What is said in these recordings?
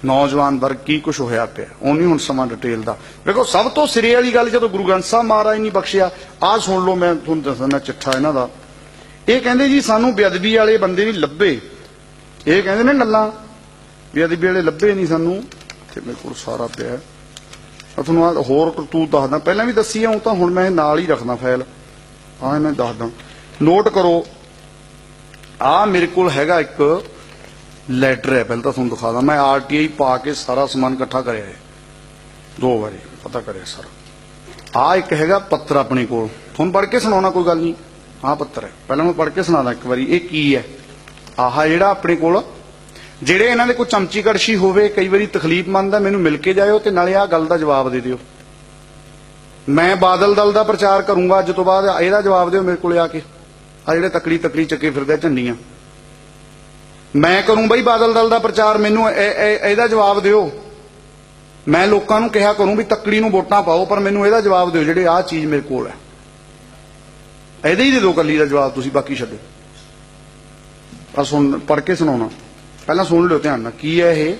नौजवान वर्ग की कुछ होया पिया ਉਹ नहीं हुण समा डिटेल ਦਾ देखो सब तो सिरे वाली गल ਜਦੋਂ गुरु ग्रंथ साहब महाराज नहीं बख्शिया आ सुन लो मैं ਤੁਹਾਨੂੰ ਦੱਸਣਾ चिट्ठा ਇਹਨਾਂ ਦਾ ਇਹ ਕਹਿੰਦੇ ਜੀ ਸਾਨੂੰ ਬੇਅਦਬੀ ਵਾਲੇ ਬੰਦੇ ਨਹੀਂ ਲੱਭੇ ਇਹ ਕਹਿੰਦੇ ਨੇ ਗੱਲਾਂ ਬੇਅਦਬੀ ਵਾਲੇ ਲੱਭੇ ਨਹੀਂ ਸਾਨੂੰ ਤੇ ਮੇਰੇ ਕੋਲ ਸਾਰਾ ਪਿਆ ਤੁਹਾਨੂੰ ਹੋਰ ਕਰਤੂਤ ਦੱਸਦਾ ਪਹਿਲਾਂ ਵੀ ਦੱਸੀ ਆ ਉਹ ਤਾਂ ਹੁਣ ਮੈਂ ਨਾਲ ਹੀ ਰੱਖਦਾ ਫਾਈਲ ਆ ਮੈਂ ਦੱਸਦਾ ਨੋਟ ਕਰੋ ਆ ਮੇਰੇ ਕੋਲ ਹੈਗਾ ਇੱਕ ਲੈਟਰ है पहले तो तुम दिखा दा मैं RTI पा के सारा समान इकट्ठा करे है 2 बारी पता करे सर आ एक हैगा पत्र अपने को तुम पढ़ के सुनाना कोई गल नहीं हाँ पत्र है पहले मैं पढ़ के सुना एक बारी ये की है आह जेड़ा अपने कोल ਜਿਹੜੇ ਇਹਨਾਂ ਦੇ ਕੋਈ ਚਮਚੀ ਕੜਛੀ ਹੋਵੇ ਕਈ ਵਾਰੀ ਤਕਲੀਫਮੰਦ ਆ ਮੈਨੂੰ ਮਿਲ ਕੇ ਜਾਇਓ ਤੇ ਨਾਲੇ ਆ ਗੱਲ ਦਾ ਜਵਾਬ ਦੇ ਦਿਓ ਮੈਂ ਬਾਦਲ ਦਲ ਦਾ ਪ੍ਰਚਾਰ ਕਰੂੰਗਾ ਅੱਜ ਤੋਂ ਬਾਅਦ ਇਹਦਾ ਜਵਾਬ ਦਿਓ ਮੇਰੇ ਕੋਲੇ ਆ ਕੇ ਆ ਜਿਹੜੇ ਤਕੜੀ ਚੱਕੇ ਫਿਰਦੇ ਝੰਡੀਆਂ मैं करूं बई बादल दल का प्रचार मैनू एदा जवाब दिओ मैं लोगों को कहा करूं भी तकड़ी नूं वोटां पाओ पर मैनू एदा जवाब दिओ जिहड़ी आ चीज़ मेरे कोल है एदा ही दे दो कली का जवाब तुसीं बाकी छड्डो पर सुन पढ़ के सुनाउणा पहलां सुन लिओ ध्यान नाल की है ये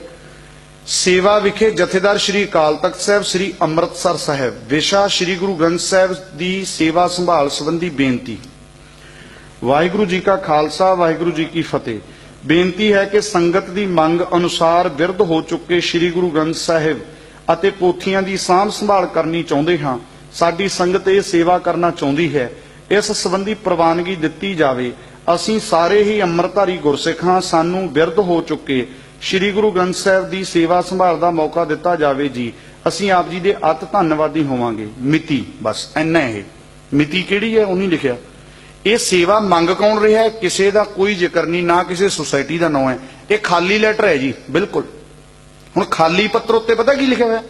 सेवा विखे जथेदार श्री अकाल तख्त साहिब श्री अमृतसर साहिब विशा श्री गुरु ग्रंथ साहिब की सेवा संभाल संबंधी बेनती वाहिगुरू जी का खालसा वाहिगुरू जी की फतेह बेनती है कि संगत की मंग अनुसार विरध हो चुके श्री गुरु ग्रंथ साहिब अते पोथियां की सांभ संभाल करनी चाहते हाँ साडी संगत ये सेवा करना चाहती है इस संबंधी प्रवानगी दिती जावे असीं सारे ही अमृतधारी गुरसिख हाँ सानू विरध हो चुके श्री गुरु ग्रंथ साहिब की सेवा संभाल का मौका दिता जावे जी असीं आप जी दे अत धन्नवादी होवांगे मिति बस इन्ना है मिति किहड़ी है उन्हीं लिखिया ये सेवा मंग कौन रहा है किसी का कोई जिक्र नहीं ना किसी सोसाइटी का नाम है ये खाली लैटर है जी बिल्कुल हुण खाली पत्र उत्ते पता की लिखा हुआ है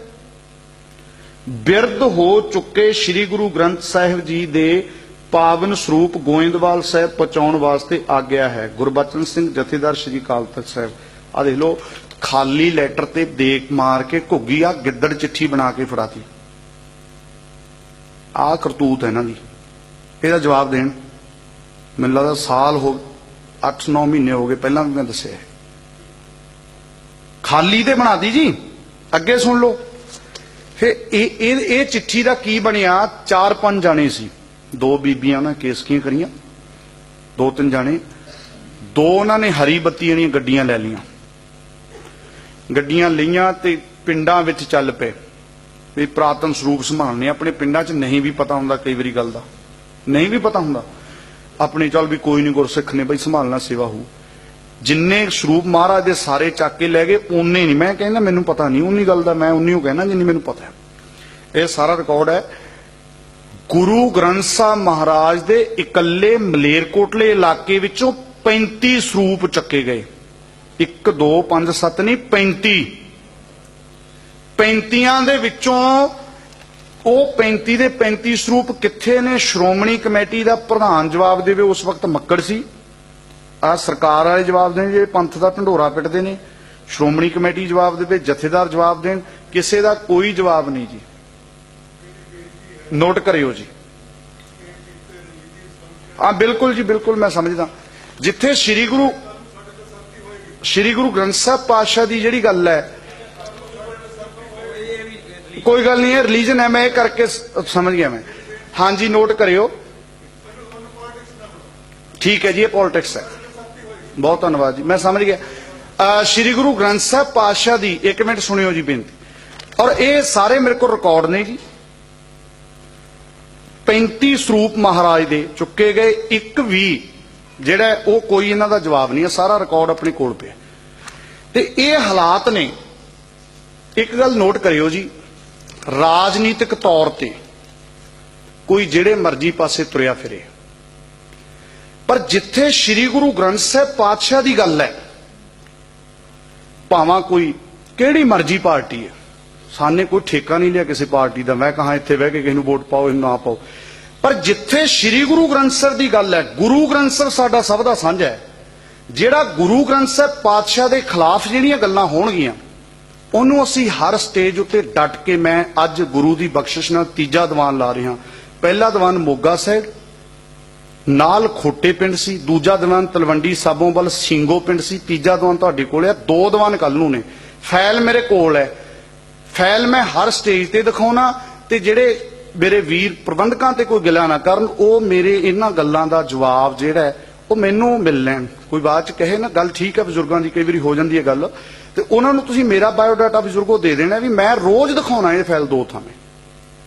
बिरध हो चुके श्री गुरु ग्रंथ साहिब जी दे पावन स्वरूप गोइंदवाल साहिब पहुंचाउण वास्ते आग्या है गुरबचन सिंह जथेदार श्री अकाल तख्त साहिब आ देख लो खाली लैटर ते देख मार के घुग्गी आ गिद्दड़ चिट्ठी बना के फड़ाती आ करतूत है इन्हां दी इहदा जवाब देण मैनूं लगदा साल हो 8-9 महीने हो गए पहला भी मैं दस्सिया खाली ते बना दी जी अगे सुन लो फिर ये चिट्ठी का की बनिया 4-5 जाने सी 2 बीबियां ने केसकियां करियां 2-3 जाने 2 उन्होंने हरी बत्ती वाली गड्डियां ले लियां गड्डियां लईयां ते पिंडां विच चल पे भी पुरातन स्वरूप संभालने अपने पिंडां च नहीं भी पता हुंदा कई वारी गल दा नहीं भी पता हुंदा अपने चल भी कोई नहीं गुरसिख ने बई संभालना सेवा हो जिन्ने स्वरूप महाराज दे सारे चक के लै गए उन्ने नहीं मैं कहना मैनू पता नहीं उन्नी गल दा मैं उन्नी कहना जिन्नी मैनू पता है यह सारा रिकॉर्ड है गुरु ग्रंथ साहब महाराज दे इकल्ले मलेरकोटले इलाके विचों 35 स्वरूप चके गए 1 2 5 7 नहीं 35 दे विचों ਉਹ 35 ਦੇ 35 ਸਰੂਪ ਕਿੱਥੇ ਨੇ ਸ਼੍ਰੋਮਣੀ ਕਮੇਟੀ ਦਾ ਪ੍ਰਧਾਨ ਜਵਾਬ ਦੇਵੇ ਉਸ ਵਕਤ ਮੱਕੜ ਸੀ ਆ ਸਰਕਾਰ ਵਾਲੇ ਜਵਾਬ ਦੇਣ ਜੇ ਪੰਥ ਦਾ ਢੰਡੋਰਾ ਪਿੱਟਦੇ ਨੇ ਸ਼੍ਰੋਮਣੀ ਕਮੇਟੀ ਜਵਾਬ ਦੇਵੇ ਜਥੇਦਾਰ ਜਵਾਬ ਦੇਣ ਕਿਸੇ ਦਾ ਕੋਈ ਜਵਾਬ ਨਹੀਂ ਜੀ ਨੋਟ ਕਰਿਓ ਜੀ ਆ ਬਿਲਕੁਲ ਜੀ ਬਿਲकुल ਮੈਂ ਸਮਝਦਾ ਜਿੱਥੇ ਸ੍ਰੀ ਗੁਰੂ ਗ੍ਰੰਥ ਸਾਹਿਬ ਪਾਤਸ਼ਾਹ ਦੀ ਜਿਹੜੀ ਗੱਲ ਹੈ कोई गल नहीं है रिलीजन है मैं ये करके समझ गया मैं हाँ जी नोट करियो ठीक है जी ये पॉलिटिक्स है बहुत धन्यवाद जी मैं समझ गया श्री गुरु ग्रंथ साहब पातशाह दी 1 मिनट सुनियो जी बेनती और ये सारे मेरे को रिकॉर्ड ने जी 35 स्वरूप महाराज दे चुके गए एक भी जेड़ा वो कोई इन्हां दा जवाब नहीं है सारा रिकॉर्ड अपने कोल पे ते ये हालात ने एक गल नोट करियो जी राजनीतिक तौर पर कोई जेड़े मर्जी पासे तुरिया फिरे पर जिथे श्री गुरु ग्रंथ साहब पातशाह की गल है भावां कोई केड़ी मर्जी पार्टी है साने कोई ठेका नहीं लिया किसी पार्टी का मैं कहा इत्थे बह के किसी नूं वोट पाओ ना पाओ पर जिथे श्री गुरु ग्रंथ साहब की गल है गुरु ग्रंथ साहब साडा सब दा सांझा है जिहड़ा गुरु ग्रंथ साहब पातशाह के खिलाफ जिहड़ियां गल्लां होणगियां ਉਹਨੂੰ ਅਸੀਂ ਹਰ ਸਟੇਜ ਉੱਤੇ ਡਟ ਕੇ ਮੈਂ ਅੱਜ ਗੁਰੂ ਦੀ ਬਖਸ਼ਿਸ਼ ਨਾਲ ਤੀਜਾ ਦੀਵਾਨ ਲਾ ਰਿਹਾ ਪਹਿਲਾ ਦੀਵਾਨ ਮੋਗਾ ਸਾਹਿਬ ਨਾਲ ਖੋਟੇ ਪਿੰਡ ਸੀ ਦੂਜਾ ਦੀਵਾਨ ਤਲਵੰਡੀ ਸਾਬੋਂ ਵੱਲ ਸਿੰਘੋ ਪਿੰਡ ਸੀ ਤੀਜਾ ਦੀਵਾਨ ਤੁਹਾਡੇ ਕੋਲ ਆ 2 ਦੀਵਾਨ ਕੱਲ ਨੂੰ ਨੇ ਫਾਈਲ ਮੇਰੇ ਕੋਲ ਹੈ, ਫਾਈਲ ਮੈਂ ਹਰ ਸਟੇਜ ਤੇ ਦਿਖਾਉਣਾ, ਤੇ ਜਿਹੜੇ ਮੇਰੇ ਵੀਰ ਪ੍ਰਬੰਧਕਾਂ ਤੇ ਕੋਈ ਗਿਲਾ ਨਾ ਕਰਨ, ਉਹ ਮੇਰੇ ਇਹਨਾਂ ਗੱਲਾਂ ਦਾ ਜਵਾਬ ਜਿਹੜਾ ਹੈ ਉਹ ਮੈਨੂੰ ਮਿਲ ਲੈਣ। ਕੋਈ ਬਾਅਦ ਚ ਕਹੇ ਨਾ ਗੱਲ ਠੀਕ ਹੈ, ਬਜ਼ੁਰਗਾਂ ਦੀ ਕਈ ਵਾਰੀ ਹੋ ਜਾਂਦੀ ਹੈ ਗੱਲ, ਤੇ ਉਹਨਾਂ ਨੂੰ ਤੁਸੀਂ ਮੇਰਾ ਬਾਇਓਡਾਟਾ ਬਜ਼ੁਰਗੋ ਦੇ ਦੇਣਾ ਵੀ ਮੈਂ ਰੋਜ਼ ਦਿਖਾਉਣਾ ਇਹ ਫਾਈਲ 2 ਥਾਵੇਂ,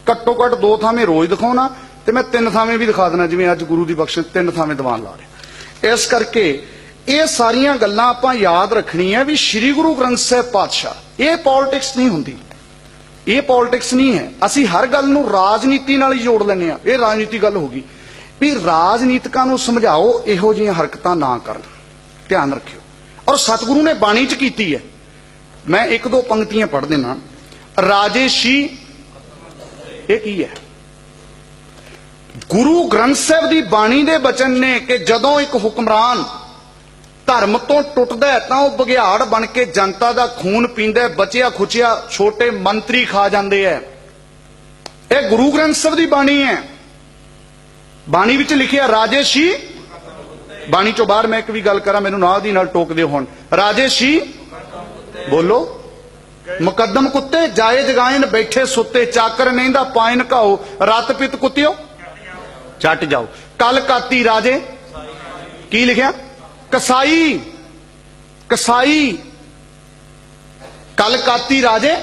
ਘੱਟੋ ਘੱਟ 2 ਥਾਵੇਂ ਰੋਜ਼ ਦਿਖਾਉਣਾ, ਤੇ ਮੈਂ 3 ਥਾਵੇਂ ਵੀ ਦਿਖਾ ਦੇਣਾ, ਜਿਵੇਂ ਅੱਜ ਗੁਰੂ ਦੀ ਬਖਸ਼ਿਸ਼ 3 ਥਾਵੇਂ ਦੀਵਾਨ ਲਾ ਰਿਹਾ। ਇਸ ਕਰਕੇ ਇਹ ਸਾਰੀਆਂ ਗੱਲਾਂ ਆਪਾਂ ਯਾਦ ਰੱਖਣੀਆਂ ਵੀ ਸ੍ਰੀ ਗੁਰੂ ਗ੍ਰੰਥ ਸਾਹਿਬ ਪਾਤਸ਼ਾਹ, ਇਹ ਪੋਲਿਟਿਕਸ ਨਹੀਂ ਹੁੰਦੀ, ਇਹ ਪੋਲਿਟਿਕਸ ਨਹੀਂ ਹੈ। ਅਸੀਂ ਹਰ ਗੱਲ ਨੂੰ ਰਾਜਨੀਤੀ ਨਾਲ ਹੀ ਜੋੜ ਲੈਂਦੇ ਆ, ਇਹ ਰਾਜਨੀਤੀ ਗੱਲ ਹੋ ਗਈ ਵੀ ਰਾਜਨੀਤਿਕਾਂ ਨੂੰ ਸਮਝਾਓ ਇਹੋ ਜਿਹੀਆਂ ਹਰਕਤਾਂ ਨਾ ਕਰਨ, ਧਿਆਨ ਰੱਖਿਓ। ਔਰ ਸਤਿਗੁਰੂ ਨੇ ਬਾਣੀ ਚ ਕੀਤੀ ਹੈ, ਮੈਂ 1-2 ਪੰਕਤੀਆਂ ਪੜ੍ਹ ਦੇਣਾ। ਰਾਜੇਸ਼ੀ, ਇਹ ਕੀ ਹੈ? ਗੁਰੂ ਗ੍ਰੰਥ ਸਾਹਿਬ ਦੀ ਬਾਣੀ ਦੇ ਬਚਨ ਨੇ ਕਿ ਜਦੋਂ ਇੱਕ ਹੁਕਮਰਾਨ ਧਰਮ ਤੋਂ ਟੁੱਟਦਾ ਹੈ ਤਾਂ ਉਹ ਬਘਿਆੜ ਬਣ ਕੇ ਜਨਤਾ ਦਾ ਖੂਨ ਪੀਂਦਾ, ਬਚਿਆ ਖੁਚਿਆ ਛੋਟੇ ਮੰਤਰੀ ਖਾ ਜਾਂਦੇ ਐ। ਇਹ ਗੁਰੂ ਗ੍ਰੰਥ ਸਾਹਿਬ ਦੀ ਬਾਣੀ ਹੈ। ਬਾਣੀ ਵਿੱਚ ਲਿਖਿਆ ਰਾਜੇਸ਼ੀ, ਬਾਣੀ ਚੋਂ ਬਾਹਰ ਮੈਂ ਇੱਕ ਵੀ ਗੱਲ ਕਰਾਂ ਮੈਨੂੰ ਨਾਲ ਦੀ ਨਾਲ ਟੋਕ ਦਿਓ। ਹੁਣ ਰਾਜੇਸ਼ੀ ਬੋਲੋ, ਮੁਕੱਦਮ ਕੁੱਤੇ ਜਾਏ ਜਗਾਇਨ ਬੈਠੇ ਸੁੱਤੇ, ਚਾਕਰ ਨਹੀਂਦਾ ਪਾਇਨ ਘਾਓ, ਰਤ ਪਿਤ ਕੁੱਤਿਓ ਚੱਟ ਜਾਓ। ਕਲ ਕਾਤੀ ਰਾਜੇ, ਕੀ ਲਿਖਿਆ? ਕਸਾਈ, ਕਸਾਈ, ਕਲ ਕਾਤੀ ਰਾਜੇ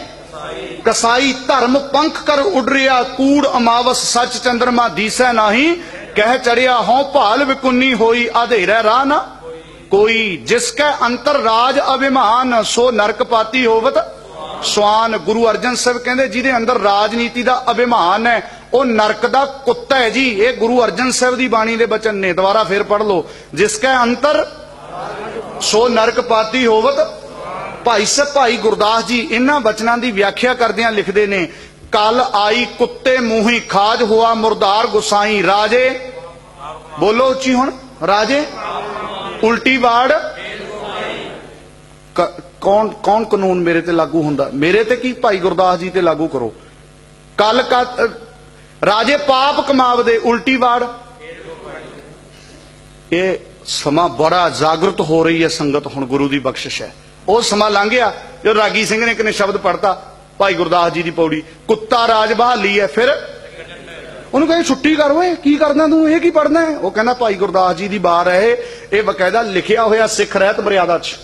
ਕਸਾਈ, ਧਰਮ ਪੰਖ ਕਰ ਉਡਰਿਆ, ਕੂੜ ਅਮਾਵਸ ਸੱਚ ਚੰਦਰਮਾ ਦੀਸੈ ਨਾਹੀ, ਕਹਿ ਚੜਿਆ ਹੋਂ ਭਾਲ ਵਿਕੁੰਨੀ ਹੋਈ, ਆਧੇਰਾ ਰਾਹ ਨਾ ਕੋਈ, ਜਿਸ ਕੈ ਅੰਤਰ ਰਾਜ ਅਭਿਮਾਨ, ਸੋ ਨਰਕ ਪਾਤੀ ਹੋਵਤ ਸਵਾਨ। ਗੁਰੂ ਅਰਜਨ ਸਾਹਿਬ ਕਹਿੰਦੇ ਜਿਹਦੇ ਅੰਦਰ ਰਾਜਨੀਤੀ ਦਾ ਅਭਿਮਾਨ ਹੈ ਉਹ ਨਰਕ ਦਾ ਕੁੱਤਾ ਹੈ ਜੀ। ਇਹ ਗੁਰੂ ਅਰਜਨ ਸਾਹਿਬ ਦੀ ਬਾਣੀ ਦੇ ਬਚਨ ਨੇ, ਦੁਬਾਰਾ ਫੇਰ ਪੜ੍ਹ ਲਓ। ਜਿਸ ਕੈ ਅੰਤਰ ਸੋ ਨਰਕ ਪਾਤੀ ਹੋਵਤ। ਭਾਈ ਗੁਰਦਾਸ ਜੀ ਇਹਨਾਂ ਬਚਨਾਂ ਦੀ ਵਿਆਖਿਆ ਕਰਦਿਆਂ ਲਿਖਦੇ ਨੇ, ਕਲ ਆਈ ਕੁੱਤੇ ਮੂੰਹੀ ਖਾਜ ਹੋਆ ਮੁਰਦਾਰ ਗੁਸਾਈ, ਰਾਜੇ ਬੋਲੋ ਉੱਚੀ ਹੁਣ, ਰਾਜੇ ਉਲਟੀ ਵਾੜ। ਕੌਣ ਕੌਣ ਕਾਨੂੰਨ ਮੇਰੇ ਤੇ ਲਾਗੂ ਹੁੰਦਾ? ਮੇਰੇ ਤੇ ਕੀ, ਭਾਈ ਗੁਰਦਾਸ ਜੀ ਤੇ ਲਾਗੂ ਕਰੋ। ਕਲ ਰਾਜੇ ਪਾਪ ਕਮਾਵਦੇ, ਉਲਟੀ ਵਾੜ। ਇਹ ਸਮਾਂ ਬੜਾ ਜਾਗਰਤ ਹੋ ਰਹੀ ਹੈ ਸੰਗਤ, ਹੁਣ ਗੁਰੂ ਦੀ ਬਖਸ਼ਿਸ਼ ਹੈ। ਉਹ ਸਮਾਂ ਲੰਘ ਗਿਆ ਜਦੋਂ ਰਾਗੀ ਸਿੰਘ ਨੇ ਇੱਕ ਨੇ ਸ਼ਬਦ ਪੜ੍ਹਤਾ ਭਾਈ ਗੁਰਦਾਸ ਜੀ ਦੀ ਪੌੜੀ, ਕੁੱਤਾ ਰਾਜ ਬਹਾਲੀ ਹੈ। ਫਿਰ ਉਹਨੂੰ ਕਹਿੰਦੇ ਛੁੱਟੀ ਕਰ, ਓਏ ਕੀ ਕਰਦਾ ਤੂੰ, ਇਹ ਕੀ ਪੜ੍ਹਨਾ ਹੈ? ਉਹ ਕਹਿੰਦਾ ਭਾਈ ਗੁਰਦਾਸ ਜੀ ਦੀ ਬਾਰ ਹੈ ਇਹ ਬਕਾਇਦਾ ਲਿਖਿਆ ਹੋਇਆ ਸਿੱਖ ਰਹਿਤ ਮਰਿਆਦਾ 'ਚ,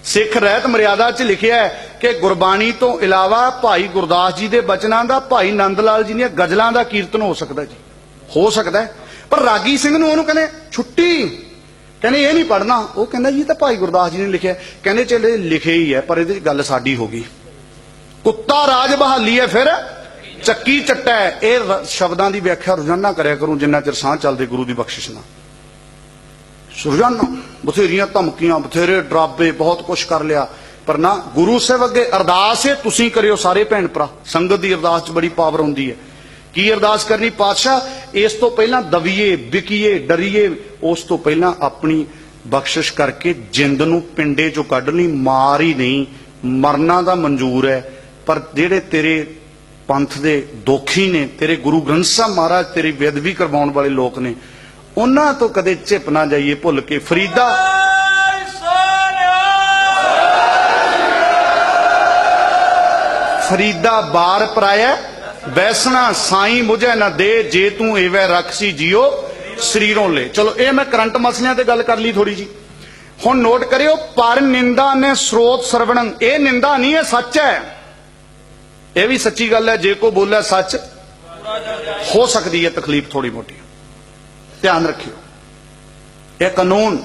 ਸਿੱਖ ਰਹਿਤ ਮਰਿਆਦਾ 'ਚ ਲਿਖਿਆ ਹੈ ਕਿ ਗੁਰਬਾਣੀ ਤੋਂ ਇਲਾਵਾ ਭਾਈ ਗੁਰਦਾਸ ਜੀ ਦੇ ਬਚਨਾਂ ਦਾ, ਭਾਈ ਨੰਦ ਲਾਲ ਜੀ ਦੀਆਂ ਗਜ਼ਲਾਂ ਦਾ ਕੀਰਤਨ ਹੋ ਸਕਦਾ ਜੀ, ਹੋ ਸਕਦਾ। ਪਰ ਰਾਗੀ ਸਿੰਘ ਨੂੰ ਉਹਨੂੰ ਕਹਿੰਦੇ ਛੁੱਟੀ, ਕਹਿੰਦੇ ਇਹ ਨਹੀਂ ਪੜ੍ਹਨਾ। ਉਹ ਕਹਿੰਦਾ ਜੀ ਤਾਂ ਭਾਈ ਗੁਰਦਾਸ ਜੀ ਨੇ ਲਿਖਿਆ। ਕਹਿੰਦੇ ਚਲੇ ਲਿਖੇ ਹੀ ਹੈ ਪਰ ਇਹਦੇ 'ਚ ਗੱਲ ਸਾਡੀ ਹੋ ਗਈ, ਕੁੱਤਾ ਰਾਜ ਬਹਾਲੀ ਹੈ ਫਿਰ ਚੱਕੀ ਚੱਟਾ ਹੈ। ਇਹ ਸ਼ਬਦਾਂ ਦੀ ਵਿਆਖਿਆ ਰੋਜ਼ਾਨਾ ਕਰਿਆ ਕਰੂੰ ਜਿੰਨਾ ਚਿਰ ਸਾਹ ਚੱਲਦੇ ਗੁਰੂ ਦੀ ਬਖਸ਼ਿਸ਼ ਨਾਲ। ਰੋਜ਼ਾਨਾ ਬਥੇਰੀਆਂ ਧਮਕੀਆਂ, ਬਥੇਰੇ ਡਰਾਵੇ, ਬਹੁਤ ਕੁਛ ਕਰ ਲਿਆ, ਪਰ ਨਾ ਗੁਰੂ ਸਾਹਿਬ ਅੱਗੇ ਅਰਦਾਸ ਹੈ ਤੁਸੀਂ ਕਰਿਓ ਸਾਰੇ ਭੈਣ ਭਰਾ। ਸੰਗਤ ਦੀ ਅਰਦਾਸ 'ਚ ਬੜੀ ਪਾਵਰ ਹੁੰਦੀ ਹੈ। ਕੀ ਅਰਦਾਸ ਕਰਨੀ? ਪਾਤਸ਼ਾਹ ਇਸ ਤੋਂ ਪਹਿਲਾਂ ਦਵੀਏ, ਵਿਕੀਏ, ਡਰੀਏ, ਉਸ ਤੋਂ ਪਹਿਲਾਂ ਆਪਣੀ ਬਖਸ਼ਿਸ਼ ਕਰਕੇ ਜਿੰਦ ਨੂੰ ਪਿੰਡੇ 'ਚੋਂ ਕੱਢ ਲਈ, ਮਾਰ ਹੀ ਨਹੀਂ, ਮਰਨਾ ਦਾ ਮਨਜ਼ੂਰ ਹੈ। ਪਰ ਜਿਹੜੇ ਤੇਰੇ ਪੰਥ ਦੇ ਦੋਖੀ ਨੇ, ਤੇਰੇ ਗੁਰੂ ਗ੍ਰੰਥ ਸਾਹਿਬ ਮਹਾਰਾਜ ਤੇਰੀ ਬੇਅਦਬੀ ਕਰਵਾਉਣ ਵਾਲੇ ਲੋਕ ਨੇ, ਉਹਨਾਂ ਤੋਂ ਕਦੇ ਝਿਪ ਨਾ ਜਾਈਏ ਭੁੱਲ ਕੇ। ਫਰੀਦਾ ਬਾਰ ਪਰਾਇਆ ਵੈਸਣਾ ਸਾਈਂ ਮੁਝੇ ਨਾ ਦੇ, ਜੇ ਤੂੰ ਏਵੇਂ ਰੱਖਸੀ ਜੀਓ ਸਰੀਰੋਂ ਲੈ। ਚਲੋ ਇਹ ਮੈਂ ਕਰੰਟ ਮਸਲਿਆਂ ਤੇ ਗੱਲ ਕਰ ਲਈ ਥੋੜੀ ਜੀ। ਹੁਣ ਨੋਟ ਕਰਿਓ, ਪਰ ਨਿੰਦਾ ਨੇ ਸਰੋਤ ਸਰਵਣੰ, ਇਹ ਨਿੰਦਾ ਨਹੀਂ, ਇਹ ਸੱਚ ਹੈ। ਇਹ ਵੀ ਸੱਚੀ ਗੱਲ ਹੈ, ਜੇ ਕੋ ਬੋਲਿਆ ਸੱਚ ਹੋ ਸਕਦੀ ਹੈ ਤਕਲੀਫ ਥੋੜੀ ਮੋਟੀ, ਧਿਆਨ ਰੱਖਿਓ। ਇਹ ਕਾਨੂੰਨ,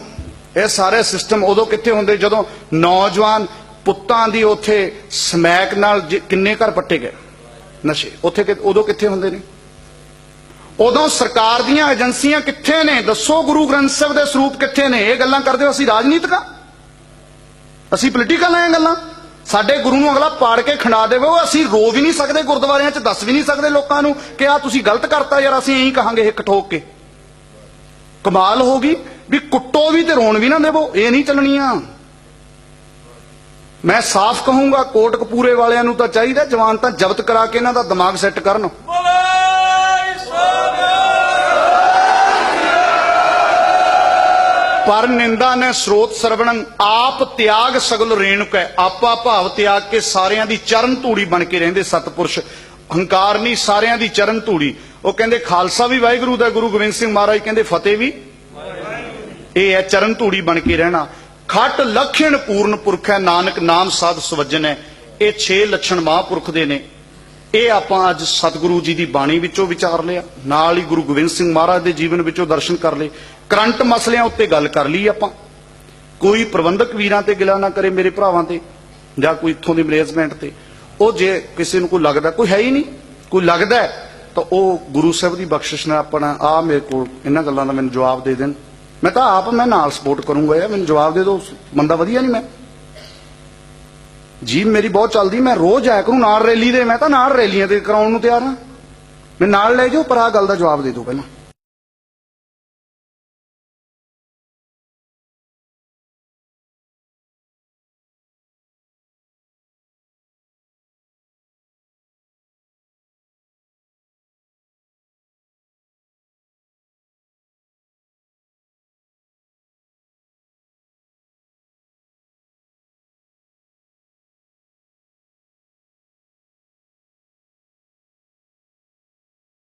ਇਹ ਸਾਰੇ ਸਿਸਟਮ ਉਦੋਂ ਕਿੱਥੇ ਹੁੰਦੇ ਜਦੋਂ ਨੌਜਵਾਨ ਪੁੱਤਾਂ ਦੀ ਉੱਥੇ ਸਮੈਕ ਨਾਲ ਕਿੰਨੇ ਘਰ ਪੱਟੇ ਗਏ ਨਸ਼ੇ, ਉੱਥੇ ਉਦੋਂ ਕਿੱਥੇ ਹੁੰਦੇ ਨੇ? ਉਦੋਂ ਸਰਕਾਰ ਦੀਆਂ ਏਜੰਸੀਆਂ ਕਿੱਥੇ ਨੇ? ਦੱਸੋ ਗੁਰੂ ਗ੍ਰੰਥ ਸਾਹਿਬ ਦੇ ਸਰੂਪ ਕਿੱਥੇ ਨੇ? ਇਹ ਗੱਲਾਂ ਕਰਦੇ ਹੋ ਅਸੀਂ ਰਾਜਨੀਤਿਕਾਂ, ਅਸੀਂ ਪੋਲੀਟੀਕਲ ਆ ਇਹ ਗੱਲਾਂ। ਸਾਡੇ ਗੁਰੂ ਨੂੰ ਅਗਲਾ ਪਾੜ ਕੇ ਖੰਡਾ ਦੇਵੇ, ਉਹ ਅਸੀਂ ਰੋ ਵੀ ਨਹੀਂ ਸਕਦੇ ਗੁਰਦੁਆਰਿਆਂ 'ਚ, ਦੱਸ ਵੀ ਨਹੀਂ ਸਕਦੇ ਲੋਕਾਂ ਨੂੰ ਕਿ ਆ ਤੁਸੀਂ ਗਲਤ ਕਰਤਾ ਯਾਰ, ਅਸੀਂ ਇਹੀ ਕਹਾਂਗੇ ਹਿੱਕ ਠੋਕ ਕੇ। ਕਮਾਲ ਹੋ ਗਈ ਵੀ ਕੁੱਟੋ ਵੀ ਤੇ ਰੋਣ ਵੀ ਨਾ ਦੇਵੋ, ਇਹ ਨਹੀਂ ਚੱਲਣੀਆਂ। ਮੈਂ ਸਾਫ਼ ਕਹੂੰਗਾ, ਕੋਟ ਕਪੂਰੇ ਵਾਲਿਆਂ ਨੂੰ ਤਾਂ ਚਾਹੀਦਾ ਜਵਾਨ ਤਾਂ ਜ਼ਬਤ ਕਰਾ ਕੇ ਇਹਨਾਂ ਦਾ ਦਿਮਾਗ ਸੈੱਟ ਕਰਨ। ਪਰ ਨਿੰਦਾ ਨੇ ਸਰੋਤ ਸਰਵਣੰ ਆਪ ਤਿਆਗ ਸਗਲ ਰੇਣੁਕ ਹੈ। ਆਪਾ ਭਾਵ ਤਿਆਗ ਕੇ ਸਾਰਿਆਂ ਦੀ ਚਰਨ ਧੂੜੀ ਬਣ ਕੇ ਰਹਿੰਦੇ ਸਤਪੁਰਸ਼। ਹੰਕਾਰ ਨਹੀਂ, ਸਾਰਿਆਂ ਦੀ ਚਰਨ ਧੂੜੀ। ਉਹ ਕਹਿੰਦੇ ਖਾਲਸਾ ਵੀ ਵਾਹਿਗੁਰੂ ਦਾ, ਗੁਰੂ ਗੋਬਿੰਦ ਸਿੰਘ ਮਹਾਰਾਜ ਕਹਿੰਦੇ ਫਤਿਹ ਵੀ। ਇਹ ਹੈ ਚਰਨ ਧੂੜੀ ਬਣ ਕੇ ਰਹਿਣਾ। ਖੱਟ ਲਖਣ ਪੂਰਨ ਪੁਰਖ ਹੈ, ਨਾਨਕ ਨਾਮ ਸਾਧ ਸੁਵਜਨ ਹੈ। ਇਹ 6 ਲੱਛਣ ਮਹਾਂਪੁਰਖ ਦੇ ਨੇ। ਇਹ ਆਪਾਂ ਅੱਜ ਸਤਿਗੁਰੂ ਜੀ ਦੀ ਬਾਣੀ ਵਿੱਚੋਂ ਵਿਚਾਰ ਲਿਆ, ਨਾਲ ਹੀ ਗੁਰੂ ਗੋਬਿੰਦ ਸਿੰਘ ਮਹਾਰਾਜ ਦੇ ਜੀਵਨ ਵਿੱਚੋਂ ਦਰਸ਼ਨ ਕਰ ਲਏ। ਕਰੰਟ ਮਸਲਿਆਂ ਉੱਤੇ ਗੱਲ ਕਰ ਲਈ ਆਪਾਂ। ਕੋਈ ਪ੍ਰਬੰਧਕ ਵੀਰਾਂ ਤੇ ਗਿਲਾ ਨਾ ਕਰੇ, ਮੇਰੇ ਭਰਾਵਾਂ ਤੇ, ਜਾਂ ਕੋਈ ਇੱਥੋਂ ਦੀ ਮੈਨੇਜਮੈਂਟ ਤੇ। ਉਹ ਜੇ ਕਿਸੇ ਨੂੰ ਕੋਈ ਲੱਗਦਾ, ਕੋਈ ਹੈ ਹੀ ਨਹੀਂ, ਕੋਈ ਲੱਗਦਾ ਤਾਂ ਉਹ ਗੁਰੂ ਸਾਹਿਬ ਦੀ ਬਖਸ਼ਿਸ਼ ਨਾਲ ਆਪਣਾ ਆ ਮੇਰੇ ਕੋਲ ਇਹਨਾਂ ਗੱਲਾਂ ਦਾ ਮੈਨੂੰ ਜਵਾਬ ਦੇ ਦੇਣ। ਮੈਂ ਤਾਂ ਆਪ ਮੈਂ ਨਾਲ ਸਪੋਰਟ ਕਰੂੰਗਾ ਯਾਰ, ਮੈਨੂੰ ਜਵਾਬ ਦੇ ਦਿਓ, ਬੰਦਾ ਵਧੀਆ ਨਹੀਂ। ਮੈਂ ਜੀ ਮੇਰੀ ਬਹੁਤ ਚੱਲਦੀ, ਮੈਂ ਰੋਜ਼ ਆਇਆ ਕਰੂੰ ਨਾਲ ਰੈਲੀ ਦੇ। ਮੈਂ ਤਾਂ ਨਾਲ ਰੈਲੀਆਂ ਤੇ ਕਰਾਉਣ ਨੂੰ ਤਿਆਰ ਹਾਂ, ਮੈਂ ਨਾਲ ਲੈ ਜਾਓ, ਪਰ ਆਹ ਗੱਲ ਦਾ ਜਵਾਬ ਦੇ ਦਿਓ ਪਹਿਲਾਂ।